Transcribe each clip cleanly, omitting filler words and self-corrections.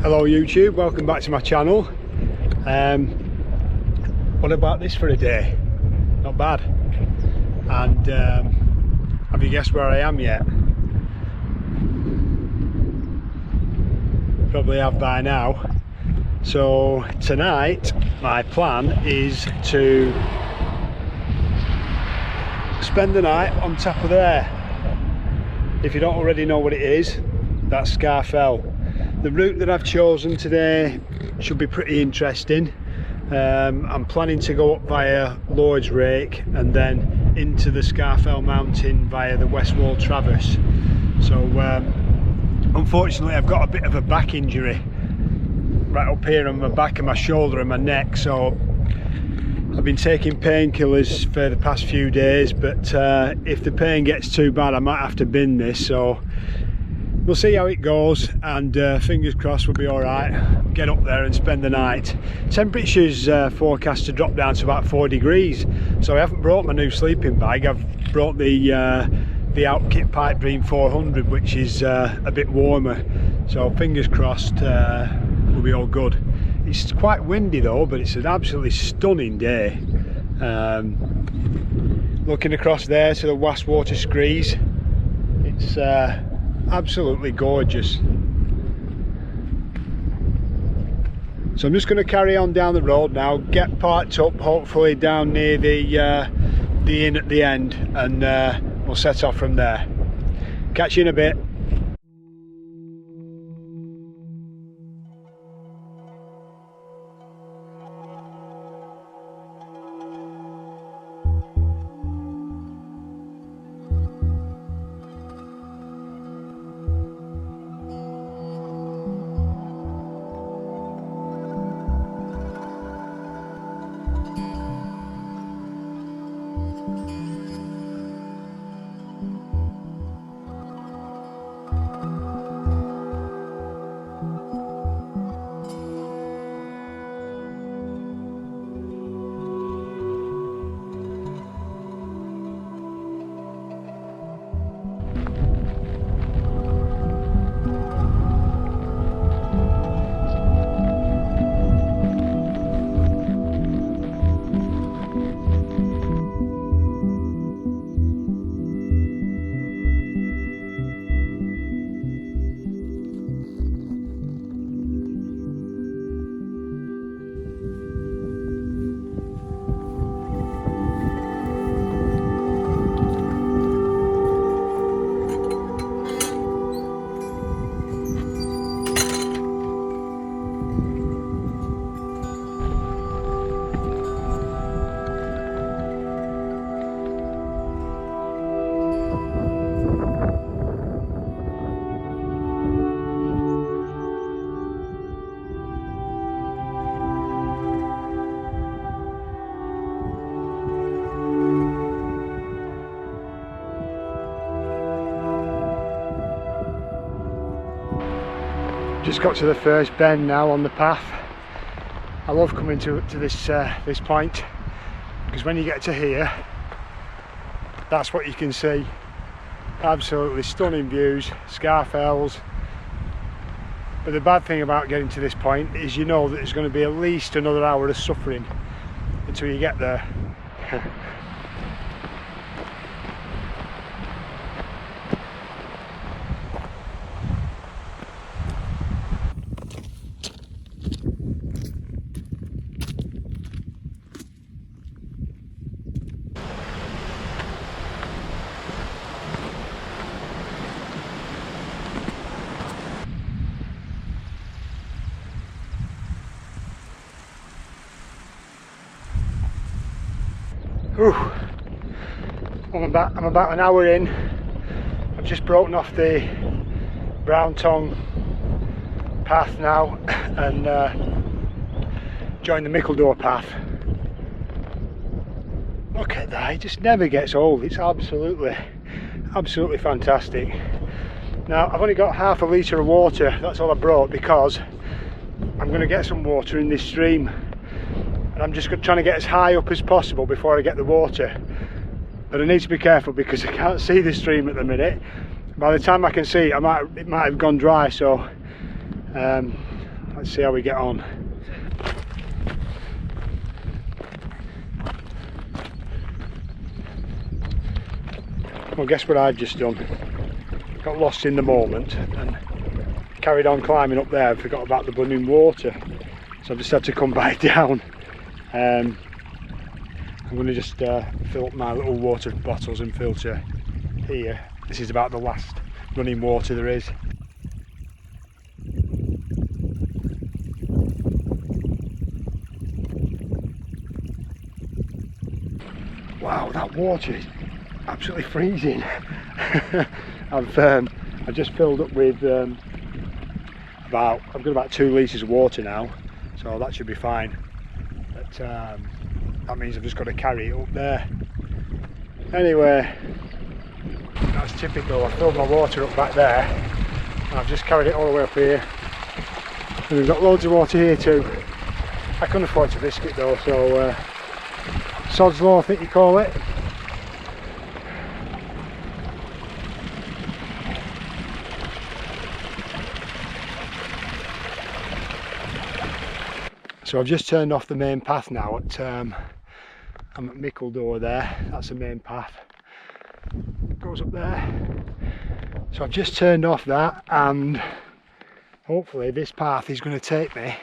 Hello YouTube, welcome back to my channel. What about this for a day? Not bad. And have you guessed where I am yet? Probably have by now. So tonight my plan is to spend the night on top of there. If you don't already know what it is, that's Scafell. The route that I've chosen today should be pretty interesting. I'm planning to go up via Lord's Rake and then into the Scafell mountain via the West Wall Traverse. So unfortunately I've got a bit of a back injury right up here on my back and my shoulder and my neck, so I've been taking painkillers for the past few days, but if the pain gets too bad I might have to bin this, so we'll see how it goes, and fingers crossed we'll be alright. Get up there and spend the night. Temperature's forecast to drop down to about 4 degrees, so I haven't brought my new sleeping bag. I've brought the Alpkit Pipe Dream 400, which is a bit warmer, so fingers crossed we'll be all good. It's quite windy though, but it's an absolutely stunning day. Looking across there to the Wastwater Screes, it's absolutely gorgeous. So I'm just going to carry on down the road now, get parked up hopefully down near the inn at the end, and we'll set off from there. Catch you in a bit. Just got to the first bend now on the path. I love coming to this this point, because when you get to here, that's what you can see. Absolutely stunning views, Scafells. But the bad thing about getting to this point is you know that there's going to be at least another hour of suffering until you get there. I'm about an hour in. I've just broken off the Brown Tongue path now and joined the Mickledore path. Look at that, it just never gets old. It's absolutely fantastic. Now I've only got half a litre of water, that's all I brought, because I'm going to get some water in this stream, and I'm just trying to get as high up as possible before I get the water. But I need to be careful because I can't see the stream at the minute. By the time I can see it, it might have gone dry, so let's see how we get on. Well, guess what I've just done? Got lost in the moment and carried on climbing up there and forgot about the running water. So I've just had to come back down. I'm going to just fill up my little water bottles and filter here. This is about the last running water there is. Wow, that water is absolutely freezing. I've just filled up with I've got about 2 litres of water now, so that should be fine. But that means I've just got to carry it up there. Anyway, that's typical. I filled my water up back there and I've just carried it all the way up here. And we've got loads of water here too. I couldn't afford to risk it though, so sod's law I think you call it. So I've just turned off the main path now. I'm at Mickledore there. That's the main path. It goes up there. So I've just turned off that, and hopefully this path is going to take me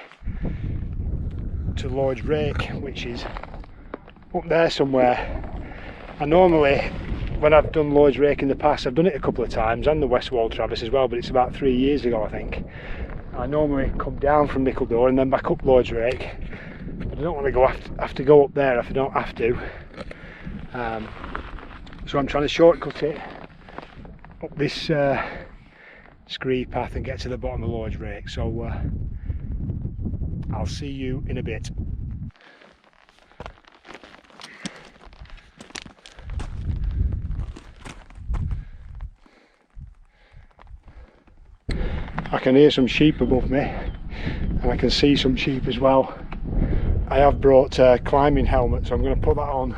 to Lord's Rake, which is up there somewhere. And normally when I've done Lord's Rake in the past, I've done it a couple of times, and the West Wall Traverse as well, but it's about 3 years ago I think. I normally come down from Mickledore and then back up Lord's Rake, but I don't want to have to go up there if I don't have to. So I'm trying to shortcut it up this scree path and get to the bottom of Lord's Rake. So I'll see you in a bit. I can hear some sheep above me, and I can see some sheep as well. I have brought a climbing helmet, so I'm going to put that on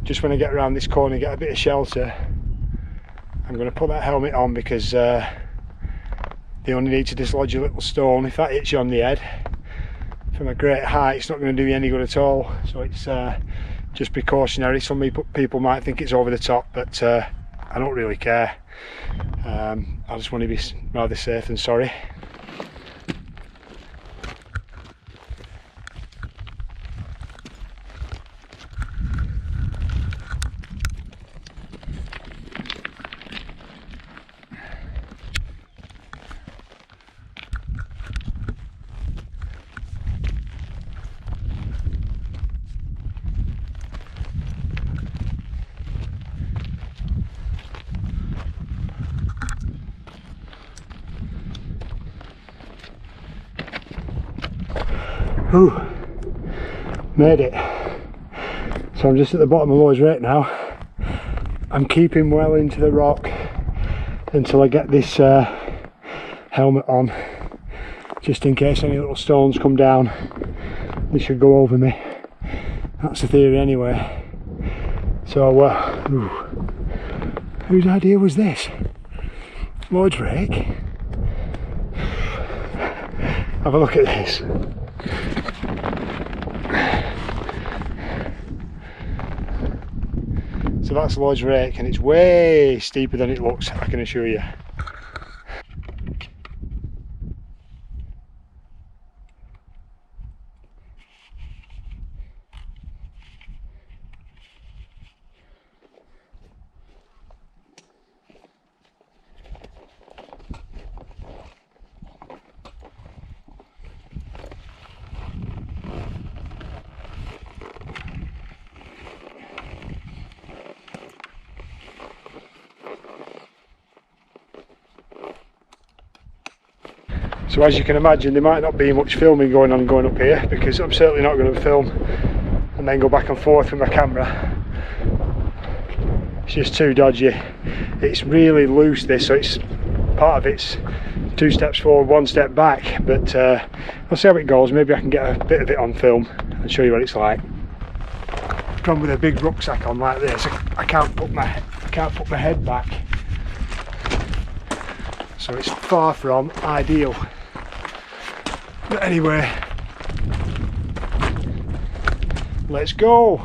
just when I get around this corner and get a bit of shelter. I'm going to put that helmet on because they only need to dislodge a little stone. If that hits you on the head from a great height, it's not going to do you any good at all. So it's just precautionary. Some people might think it's over the top, but I don't really care. I just want to be rather safe than sorry. Ooh, made it. So I'm just at the bottom of Lord's Rake now. I'm keeping well into the rock until I get this helmet on, just in case any little stones come down. They should go over me. That's the theory anyway. So whose idea was this? Lord's Rake? Have a look at this. So that's Lord's Rake, and it's way steeper than it looks, I can assure you. So as you can imagine, there might not be much filming going up here, because I'm certainly not going to film and then go back and forth with my camera. It's just too dodgy. It's really loose this, so it's part of it's 2 steps forward, 1 step back, but we'll see how it goes. Maybe I can get a bit of it on film and show you what it's like. From with a big rucksack on like this, I can't put my head back, so it's far from ideal. But anyway, let's go.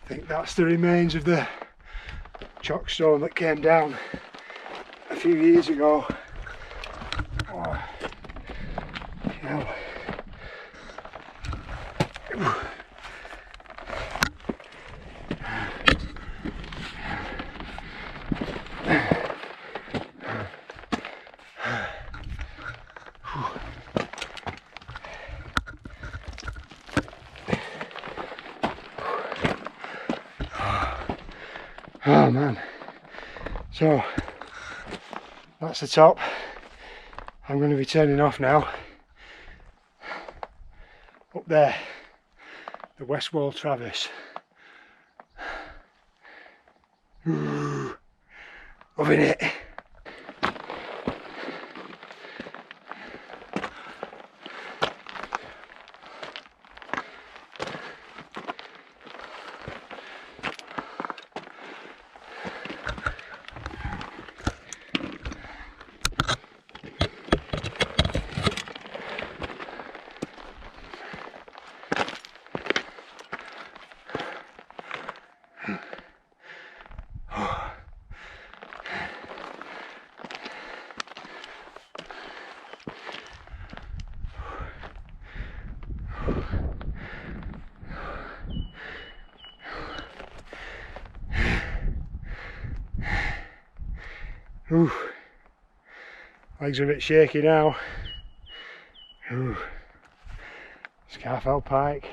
I think that's the remains of the chockstone that came down a few years ago. Oh, hell. Oh man, so that's the top. I'm going to be turning off now. Up there, the West Wall Traverse. Ooh, loving it. Ooh, legs are a bit shaky now. Ooh. Scafell Pike.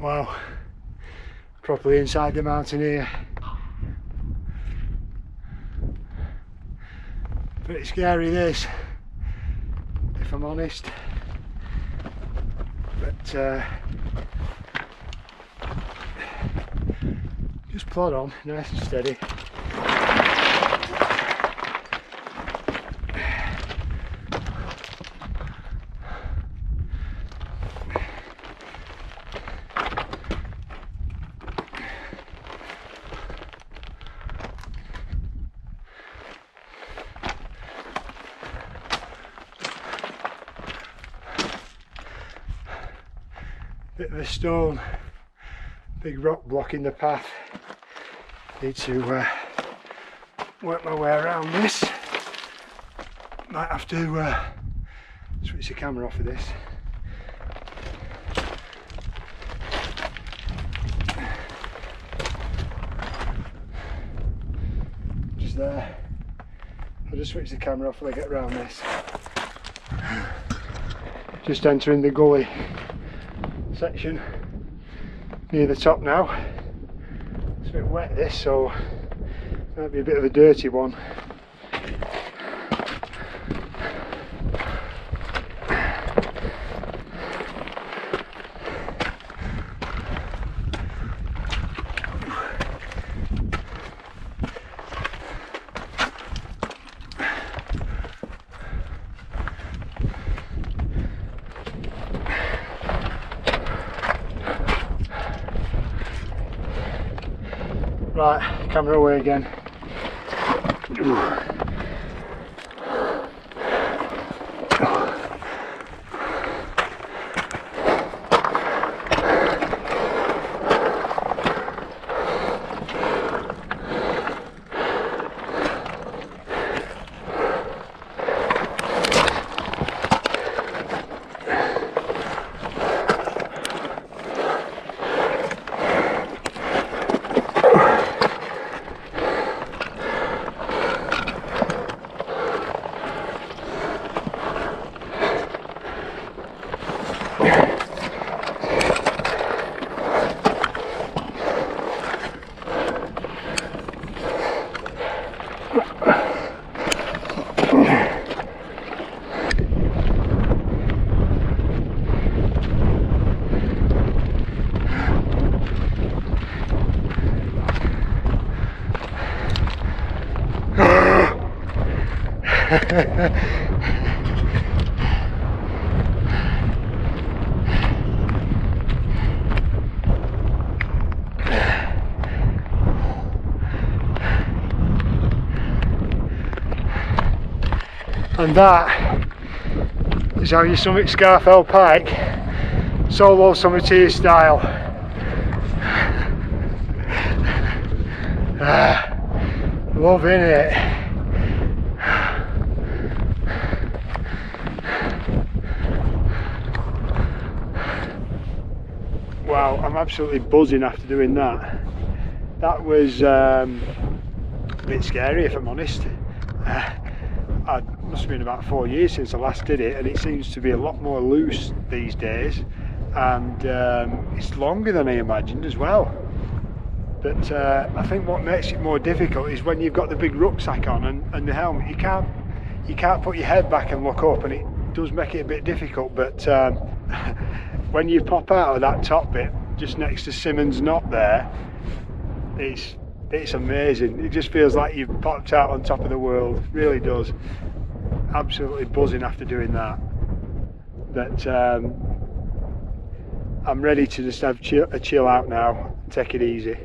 Wow, properly inside the mountain here. Pretty scary this, if I'm honest. But just plod on, nice and steady. Bit of a stone, big rock blocking the path. Need to work my way around this. Might have to switch the camera off of this. Just there. I'll just switch the camera off when I get around this. Just entering the gully section near the top now. It's a bit wet this, so it might be a bit of a dirty one. Right, camera away again. And that is how you summit Scafell Pike, Solo Summiteer style. Loving it. Wow, I'm absolutely buzzing after doing that. That was a bit scary, if I'm honest. It must have been about 4 years since I last did it, and it seems to be a lot more loose these days, and it's longer than I imagined as well. But I think what makes it more difficult is when you've got the big rucksack on and the helmet. You can't put your head back and look up, and it does make it a bit difficult. But when you pop out of that top bit just next to Simmons Knot there, it's It's amazing. It just feels like you've popped out on top of the world. It really does. Absolutely buzzing after doing that. But I'm ready to just have a chill out now, take it easy.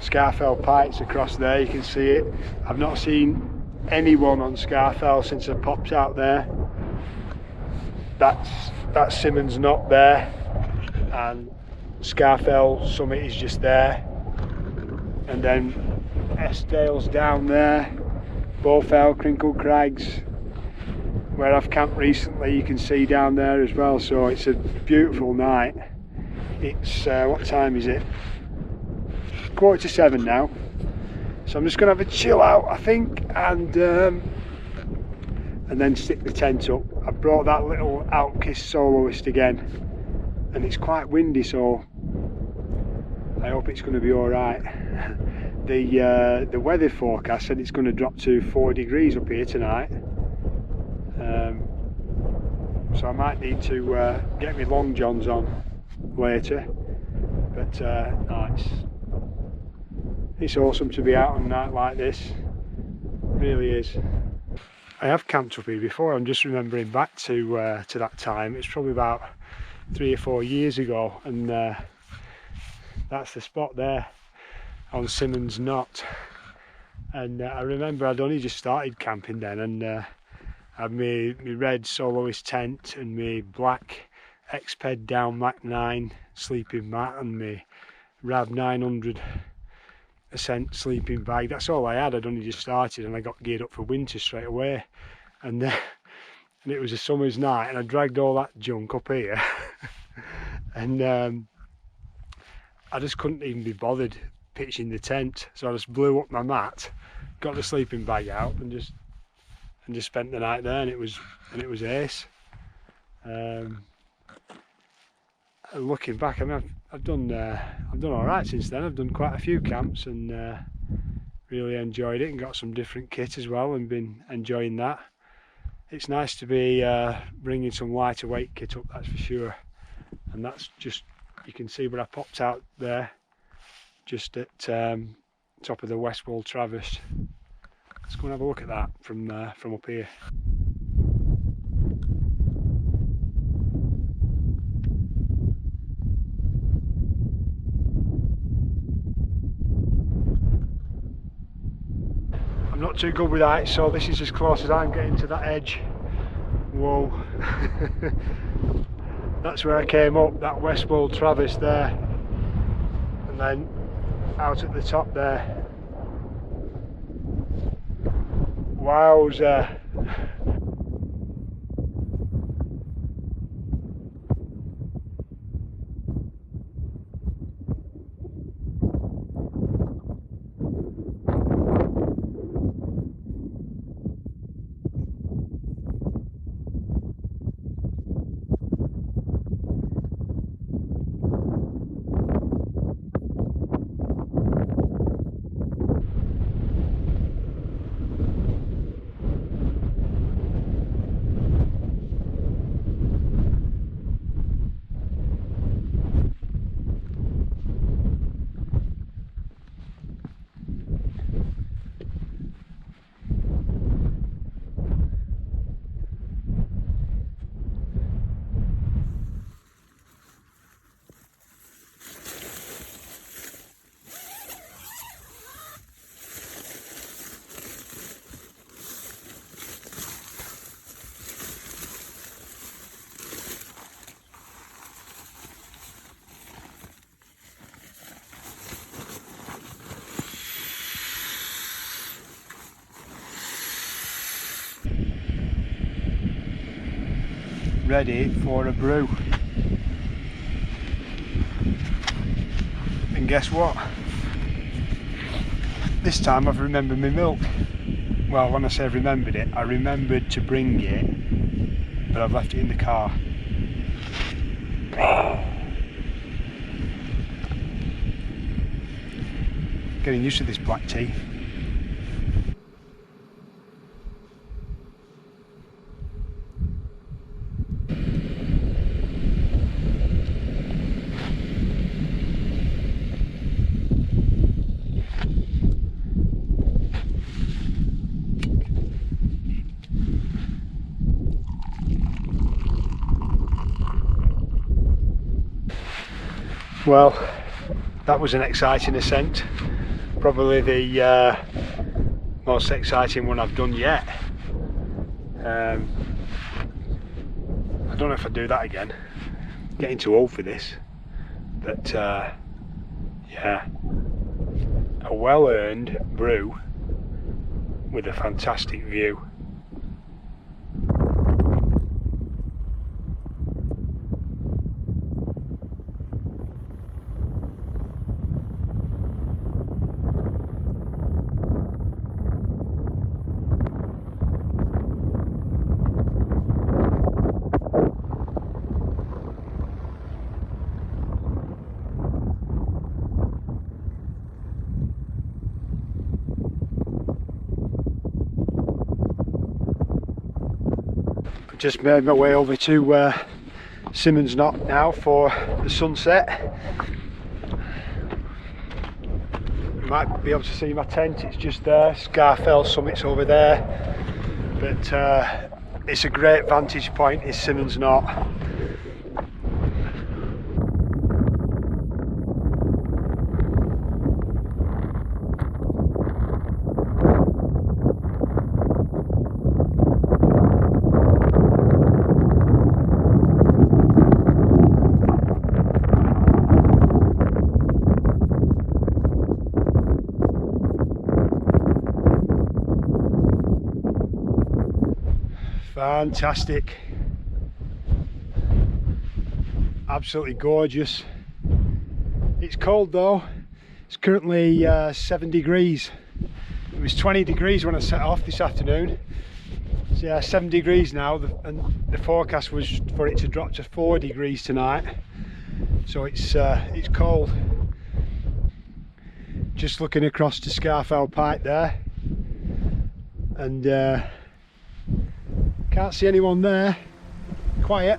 Scafell Pike's across there, you can see it. I've not seen anyone on Scafell since I popped out there. That's Simmons Knot there, and Scafell Summit is just there. And then Wasdale's down there, Bowfell, Crinkle Crags, where I've camped recently, you can see down there as well. So it's a beautiful night. It's what time is it? 6:45 now. So I'm just going to have a chill out, I think, and then stick the tent up. I brought that little Alpkit Soloist again, and it's quite windy, so I hope it's going to be all right. The weather forecast said it's going to drop to 4 degrees up here tonight, so I might need to get my long johns on later. But no, it's awesome to be out on a night like this. It really is. I have camped up here before. I'm just remembering back to that time. It's probably about 3 or 4 years ago, and that's the spot there on Simmons Knot. And I remember I'd only just started camping then, and I had my red soloist tent and my black X-Ped down Mac 9 sleeping mat and my Rav 900 ascent sleeping bag. That's all I had. I'd only just started, and I got geared up for winter straight away. And it was a summer's night, and I dragged all that junk up here and I just couldn't even be bothered pitching the tent, so I just blew up my mat, got the sleeping bag out, and just spent the night there, and it was ace. Looking back, I mean, I've done all right since then. I've done quite a few camps and really enjoyed it, and got some different kit as well, and been enjoying that. It's nice to be bringing some lighter weight kit up, that's for sure. And that's just, you can see where I popped out there, just at top of the West Wall Traverse. Let's go and have a look at that from up here. I'm not too good with heights, so this is as close as I'm getting to that edge. Whoa. That's where I came up, that West Wall Traverse there, and then out at the top there. Wowza. Ready for a brew. And guess what? This time I've remembered my milk. Well, when I say I've remembered it, I remembered to bring it, but I've left it in the car. Getting used to this black tea. Well, that was an exciting ascent, probably the most exciting one I've done yet. I don't know if I'd do that again, getting too old for this, but yeah, a well-earned brew with a fantastic view. Just made my way over to Simmons Knot now for the sunset. You might be able to see my tent, it's just there. Scafell Summit's over there, but it's a great vantage point, is Simmons Knot. Fantastic, absolutely gorgeous. It's cold though, it's currently 7 degrees. It was 20 degrees when I set off this afternoon, so yeah, 7 degrees now, and the forecast was for it to drop to 4 degrees tonight, so it's cold. Just looking across to Scafell Pike there, and can't see anyone there. Quiet.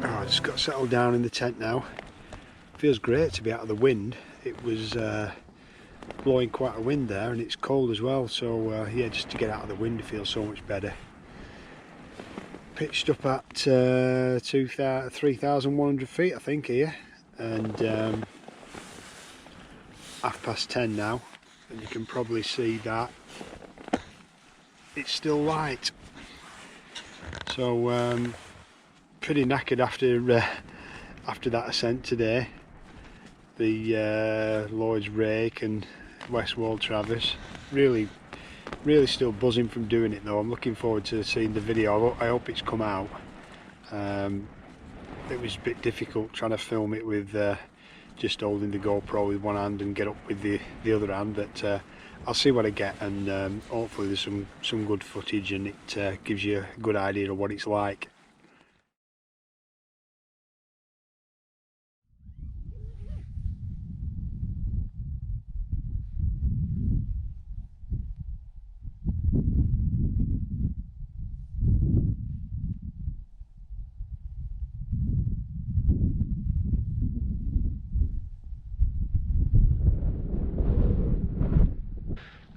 Oh, I just got settled down in the tent now. Feels great to be out of the wind. It was blowing quite a wind there, and it's cold as well, so yeah, just to get out of the wind feels so much better. Pitched up at 3,100 feet I think here, and 10:30 now, and you can probably see that it's still light, so pretty knackered after that ascent today. The Lloyd's Rake and West Wall Traverse. Really still buzzing from doing it though. I'm looking forward to seeing the video. I hope it's come out. It was a bit difficult trying to film it with just holding the GoPro with one hand and get up with the other hand, but I'll see what I get, and hopefully there's some good footage, and it gives you a good idea of what it's like.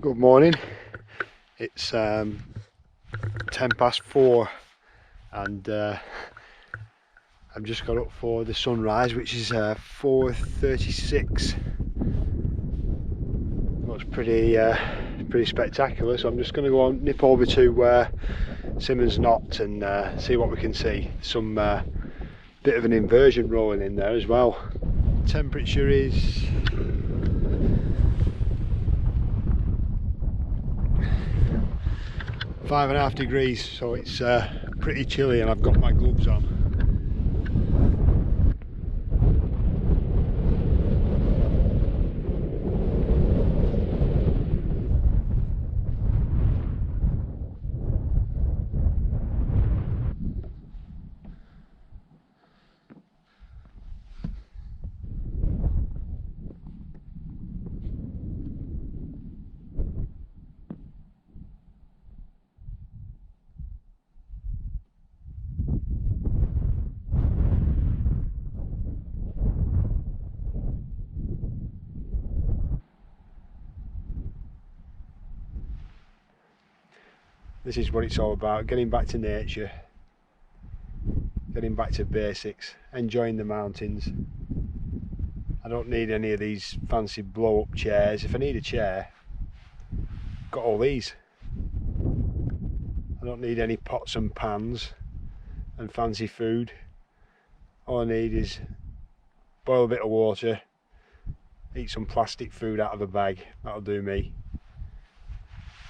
Good morning, it's 4:10, and I've just got up for the sunrise, which is 4:36. Looks pretty spectacular, so I'm just going to go on, nip over to Simmons Knot and see what we can see. Some bit of an inversion rolling in there as well. Temperature is 5.5 degrees, so it's pretty chilly, and I've got my gloves on. This is what it's all about, getting back to nature, getting back to basics, enjoying the mountains. I don't need any of these fancy blow up chairs. If I need a chair, got all these. I don't need any pots and pans and fancy food. All I need is boil a bit of water, eat some plastic food out of a bag. That'll do me.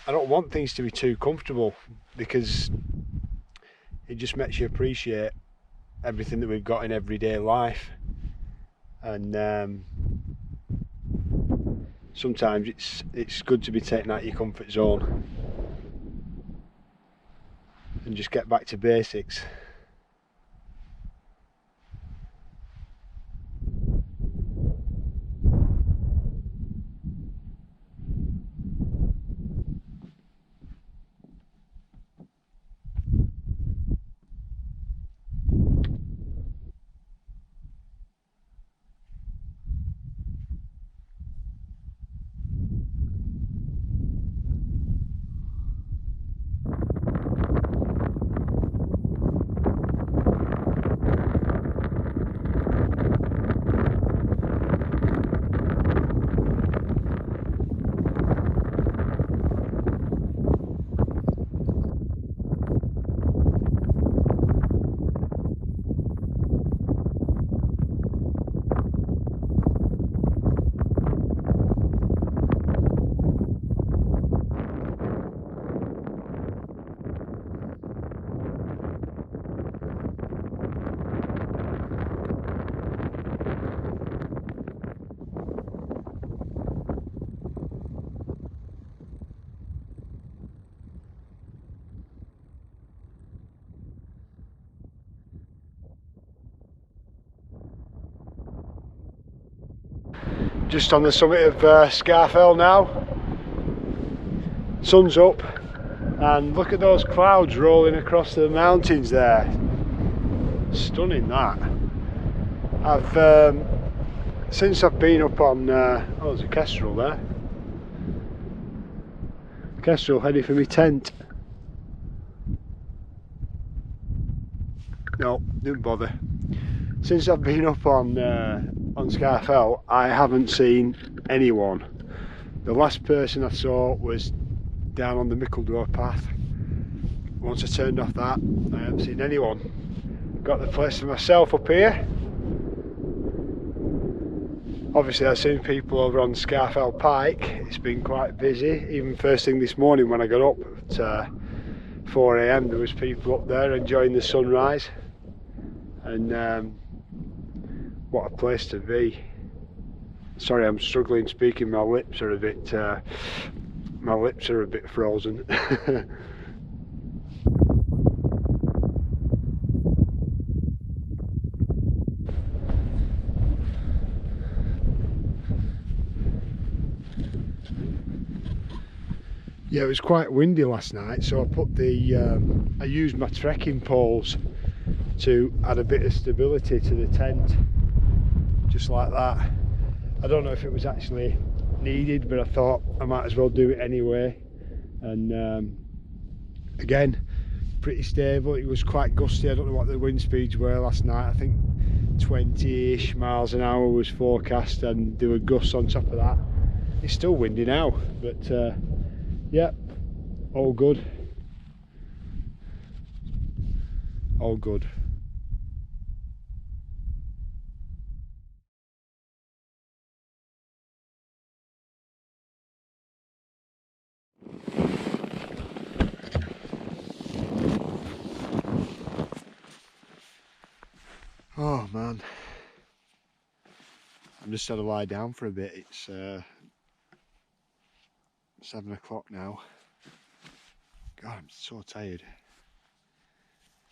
I don't want things to be too comfortable because it just makes you appreciate everything that we've got in everyday life. And sometimes it's good to be taken out of your comfort zone and just get back to basics. Just on the summit of Scafell now. Sun's up and look at those clouds rolling across the mountains there. Stunning that. Since I've been up on oh, there's a kestrel there. Kestrel heading for my tent. No, didn't bother. Since I've been up on Scafell, I haven't seen anyone. The last person I saw was down on the Mickledore path. Once I turned off that, I haven't seen anyone. Got the place for myself up here. Obviously I've seen people over on Scafell Pike. It's been quite busy. Even first thing this morning when I got up at 4 AM there was people up there enjoying the sunrise. And what a place to be. Sorry, I'm struggling speaking. My lips are a bit frozen. Yeah, it was quite windy last night, so I put I used my trekking poles to add a bit of stability to the tent, just like that. I don't know if it was actually needed, but I thought I might as well do it anyway. And again, pretty stable. It was quite gusty. I don't know what the wind speeds were last night. I think 20-ish miles an hour was forecast, and there were gusts on top of that. It's still windy now, but yeah, all good. All good. Oh man, I'm just had to lie down for a bit. It's 7 o'clock now. God, I'm so tired.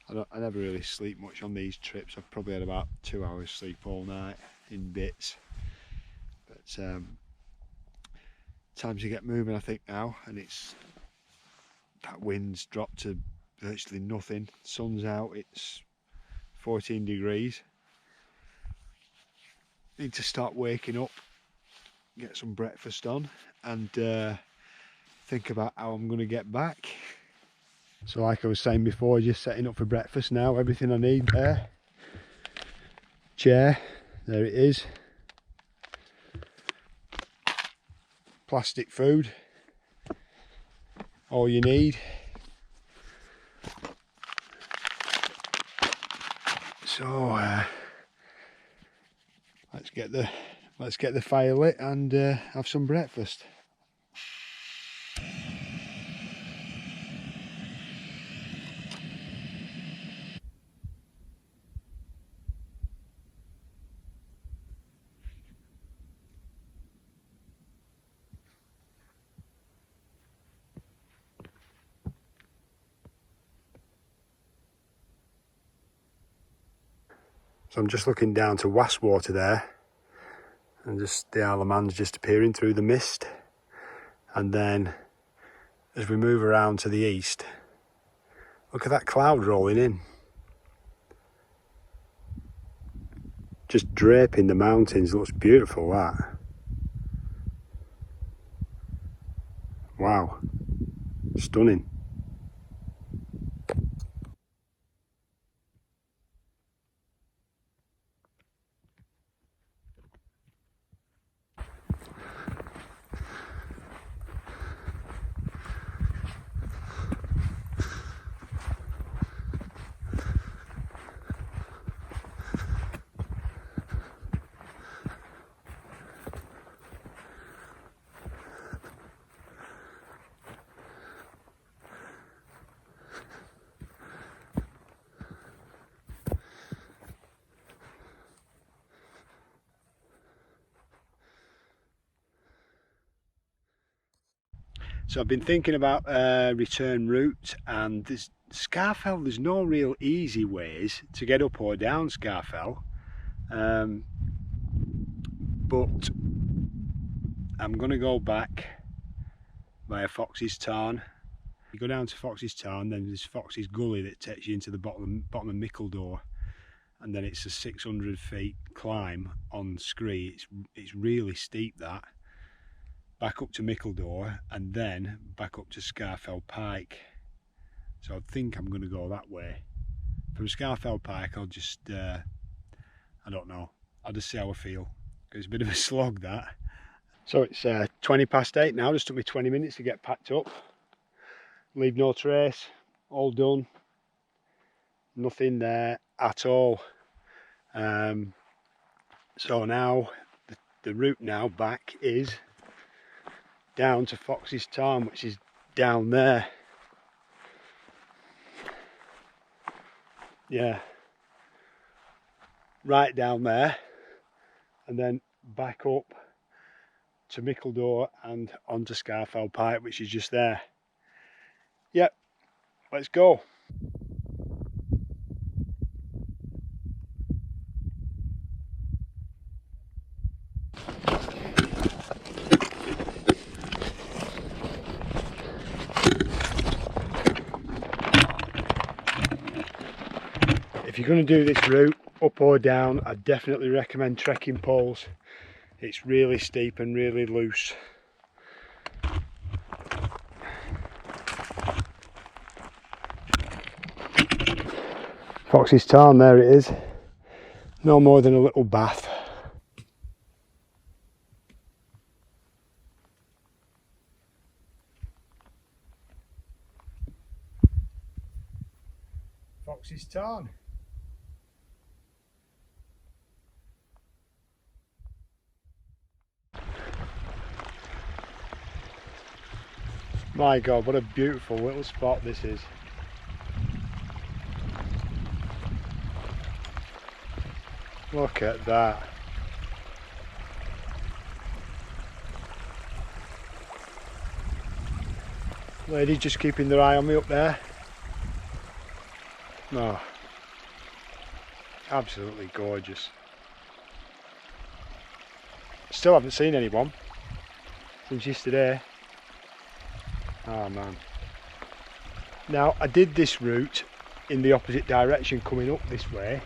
I never really sleep much on these trips. I've probably had about 2 hours sleep all night in bits. But time to get moving, I think now. And that wind's dropped to virtually nothing. Sun's out. It's 14 degrees. Need to start waking up, get some breakfast on, and think about how I'm going to get back. So like I was saying before, just setting up for breakfast now. Everything I need there. Chair, there it is. Plastic food, all you need. So let's get the fire lit and have some breakfast. So I'm just looking down to Wastwater there, and just the Isle of Man's just appearing through the mist. And then as we move around to the east, look at that cloud rolling in, just draping the mountains. It looks beautiful, that. Wow, stunning. So I've been thinking about return route, and there's Scafell, there's no real easy ways to get up or down Scafell, but I'm going to go back via Foxes Tarn. You go down to Foxes Tarn, then there's Foxes Gully that takes you into the bottom of Mickledore, and then it's a 600 feet climb on scree. It's really steep, that. Back up to Mickledore and then back up to Scafell Pike. So I think I'm going to go that way. From Scafell Pike I'll just, I don't know, I'll just see how I feel. It's a bit of a slog, that. So it's 20 past 8 now, just took me 20 minutes to get packed up. Leave no trace, all done. Nothing there at all. So now, the route now back is down to Foxes Tarn, which is down there. Yeah, right down there, and then back up to Mickledore and onto Scafell Pike, which is just there. Yep, let's go. If you're going to do this route up or down, I definitely recommend trekking poles. It's really steep and really loose. Foxes Tarn, there it is. No more than a little bath. Foxes Tarn. My God, what a beautiful little spot this is. Look at that. Lady just keeping their eye on me up there. Oh, absolutely gorgeous. Still haven't seen anyone since yesterday. Oh man. Now I did this route in the opposite direction, coming up this way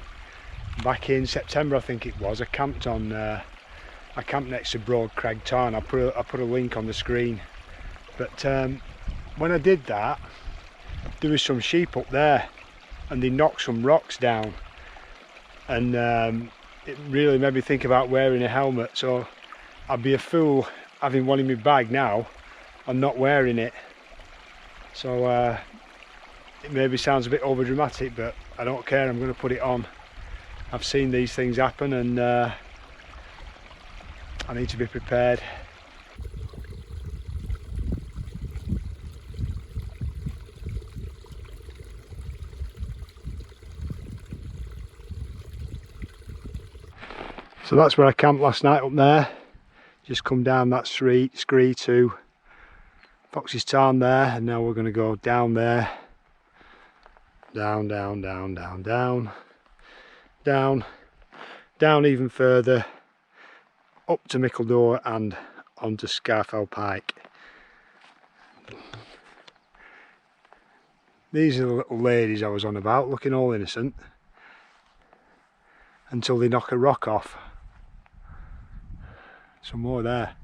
back in September, I think it was. I camped next to Broad Crag Tarn. I put a link on the screen. But when I did that, there was some sheep up there and they knocked some rocks down, and it really made me think about wearing a helmet. So I'd be a fool having one in my bag now and not wearing it. So it maybe sounds a bit over dramatic, but I don't care, I'm going to put it on. I've seen these things happen, and I need to be prepared. So that's where I camped last night, up there. Just come down that scree to Foxes Tarn there, and now we're going to go down there. Down, down, down, down, down, down, down even further, up to Mickledore and onto Scafell Pike. These are the little ladies I was on about, looking all innocent, until they knock a rock off. Some more there.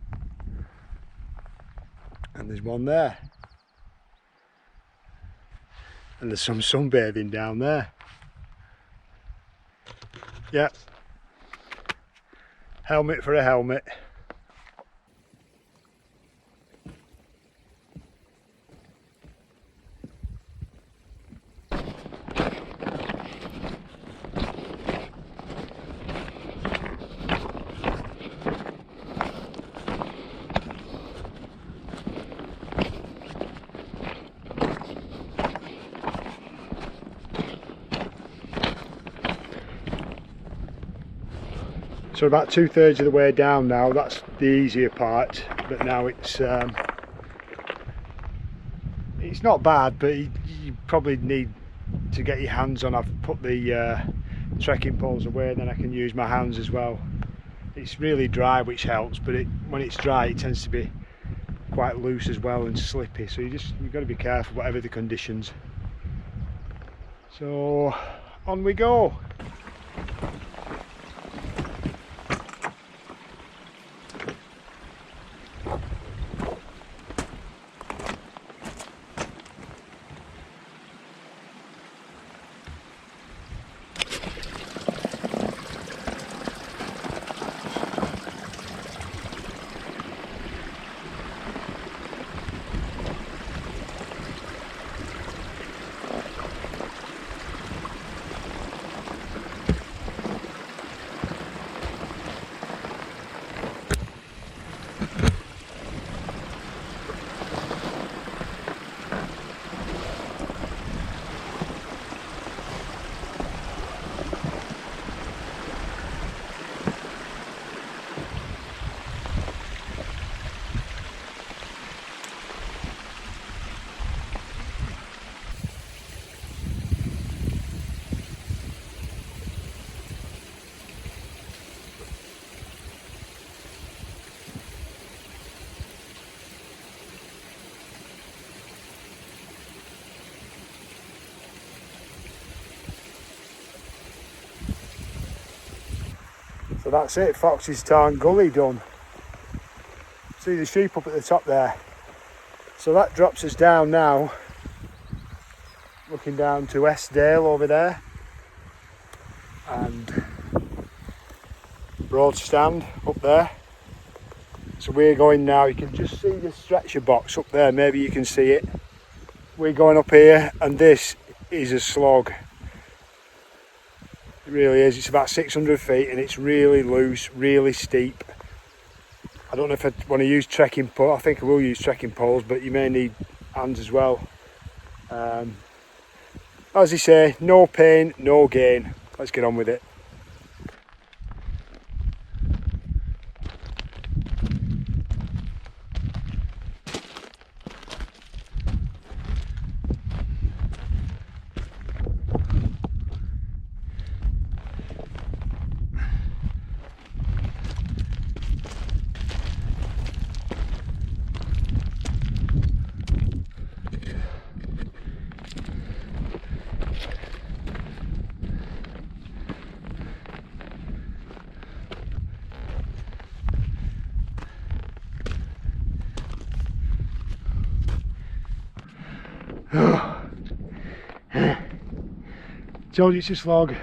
And there's one there. And there's some sunbathing down there. Yep. Helmet for a helmet. So about 2/3 of the way down now. That's the easier part, but now it's not bad, but you probably need to get your hands on. I've put the trekking poles away, then I can use my hands as well. It's really dry, which helps, but when it's dry it tends to be quite loose as well and slippy, so you've got to be careful whatever the conditions. So on we go. So that's it, Foxes Tarn Gully done. See the sheep up at the top there. So that drops us down now, looking down to Wasdale over there, and Road Stand up there. So we're going now, you can just see the stretcher box up there, maybe you can see it. We're going up here, and this is a slog. It really is. It's about 600 feet and it's really loose, really steep. I don't know if I want to use trekking poles. I think I will use trekking poles, but you may need hands as well. As they say, no pain, no gain. Let's get on with it. Told you it's a slog.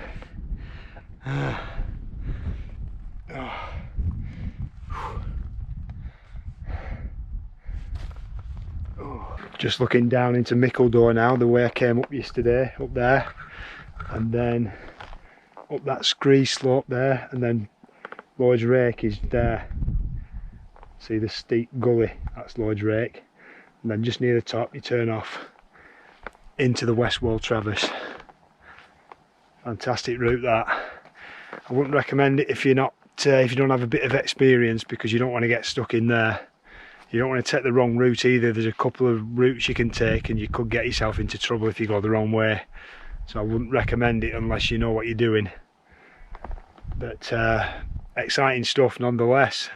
Just looking down into Mickledore now, the way I came up yesterday, up there, and then up that scree slope there, and then Lloyd's Rake is there. See the steep gully, that's Lloyd's Rake, and then just near the top you turn off into the Westwall Traverse. Fantastic route that. I wouldn't recommend it if you're not, if you don't have a bit of experience, because you don't want to get stuck in there. You don't want to take the wrong route either. There's a couple of routes you can take and you could get yourself into trouble if you go the wrong way. So I wouldn't recommend it unless you know what you're doing. But exciting stuff nonetheless.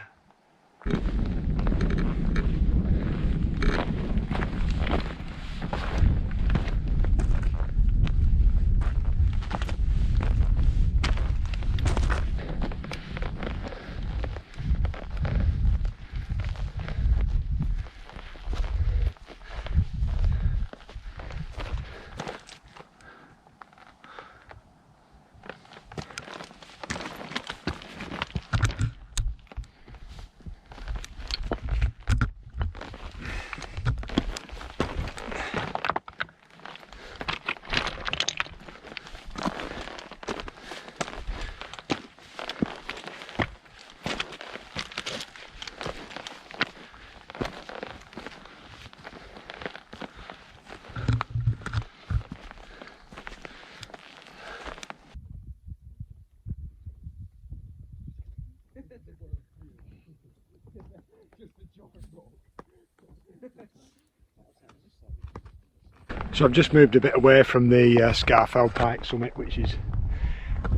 So I've just moved a bit away from the Scafell Pike summit, which is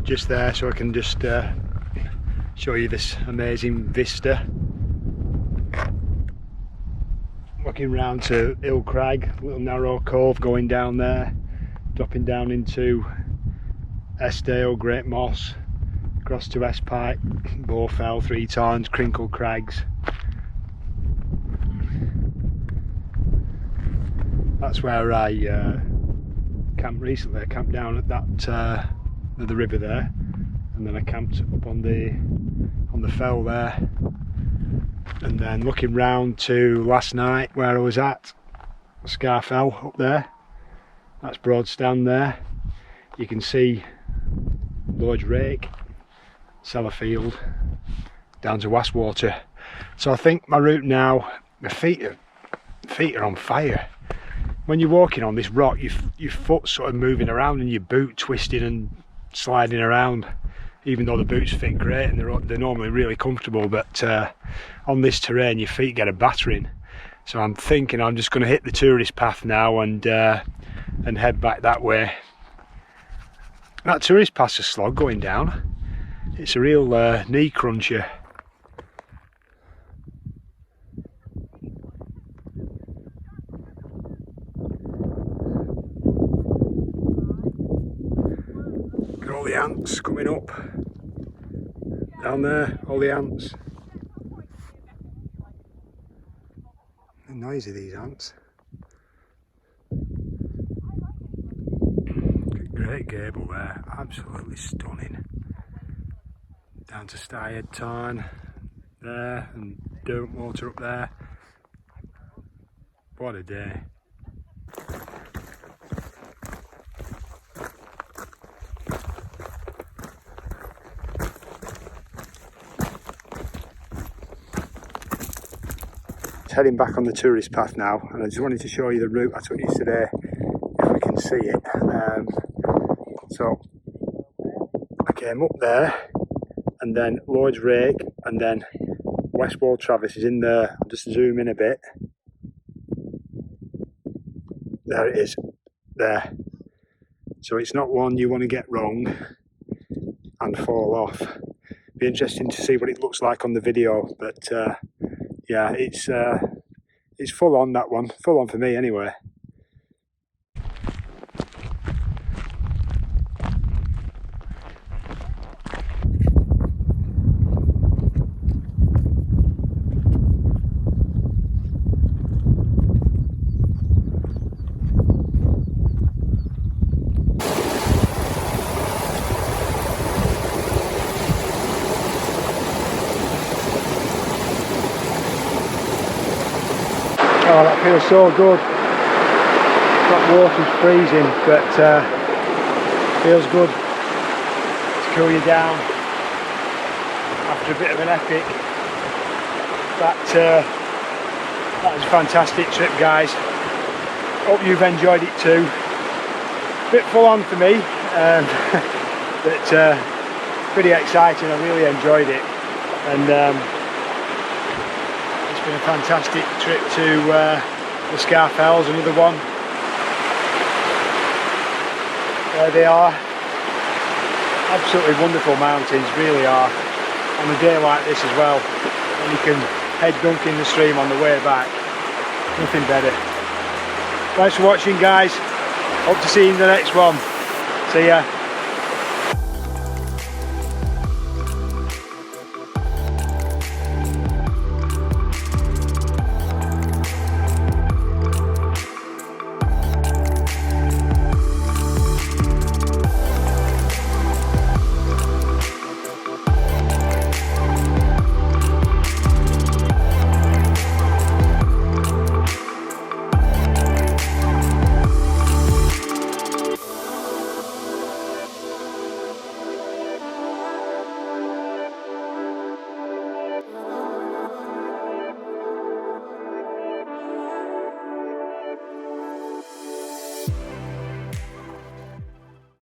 just there, so I can just show you this amazing vista. Looking round to Hill Crag, little narrow cove going down there, dropping down into Wasdale, Great Moss, across to S Pike, Bowfell, Three Tarns, Crinkle Crags. That's where I camped recently. I camped down at that the river there, and then I camped up on the fell there, and then looking round to last night where I was at Scafell up there. That's Broadstand there. You can see Lloyd's Rake, Sellafield, down to Wastwater. So I think my route now, my feet are on fire. When you're walking on this rock, your foot's sort of moving around and your boot twisting and sliding around, even though the boots fit great and they're normally really comfortable, but on this terrain your feet get a battering. So I'm thinking I'm just going to hit the tourist path now and head back that way. That tourist path's a slog going down. It's a real knee cruncher. All the ants coming up down there, all the ants. They're noisy, these ants. Great gable there, absolutely stunning. Down to Scafell Tarn there, and Derwentwater up there. What a day. Heading back on the tourist path now, and I just wanted to show you the route I took yesterday, if we can see it. So I came up there, and then Lloyd's Rake, and then Westwall Traverse is in there. I'll just zoom in a bit. There it is, there. So it's not one you want to get wrong and fall off. Be interesting to see what it looks like on the video, but yeah, it's full on, that one. Full on for me anyway. feels so good. That water's freezing, but feels good to cool you down after a bit of an epic. That was a fantastic trip, guys. Hope you've enjoyed it too. Bit full on for me, but pretty exciting. I really enjoyed it, and it's been a fantastic trip to the Scafells, another one. There they are. Absolutely wonderful mountains, really are. On a day like this as well, when you can head dunk in the stream on the way back. Nothing better. Thanks for watching, guys. Hope to see you in the next one. See ya.